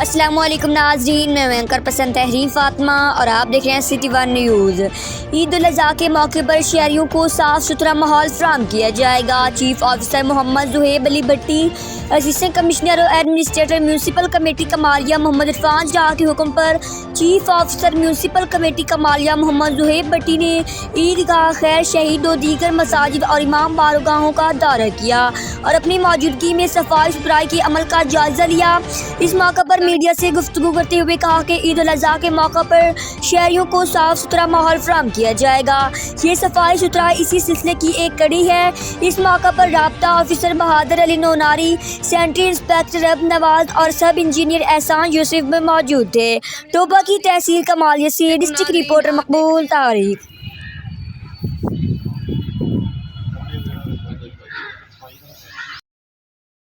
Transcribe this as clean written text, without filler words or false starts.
السلام علیکم ناظرین، میں اینکر پسند تحریر فاطمہ اور آپ دیکھ رہے ہیں سٹی ون نیوز۔ عید الاضحیٰ کے موقع پر شہریوں کو صاف ستھرا ماحول فراہم کیا جائے گا۔ Chief officer Muhammad Zohaib Ali Bhatti, assistant commissioner اور administrator municipal committee Kamalia Muhammad Irfan Jahan کے حکم پر chief officer municipal committee Kamalia Muhammad Zohaib Bhatti نے عیدگاہ خیر شہید و دیگر مساجد اور امام بارگاہوں کا دورہ کیا اور اپنی موجودگی میں صفائی ستھرائی کے عمل کا جائزہ لیا۔ اس موقع پر میڈیا سے گفتگو کرتے ہوئے کہا کہ عید الاضحیٰ کے موقع پر شہریوں کو صاف ستھرا ماحول فراہم کیا جائے گا۔ یہ صفائی ستھرائی اسی سلسلے کی ایک کڑی ہے۔ اس موقع پر رابطہ آفیسر بہادر علی نوناری، سینٹری انسپیکٹر رب نواز اور سب انجینئر احسان یوسف میں موجود تھے۔ ٹوبہ کی تحصیل کمالیہ سے ڈسٹرکٹ رپورٹر مقبول طارق۔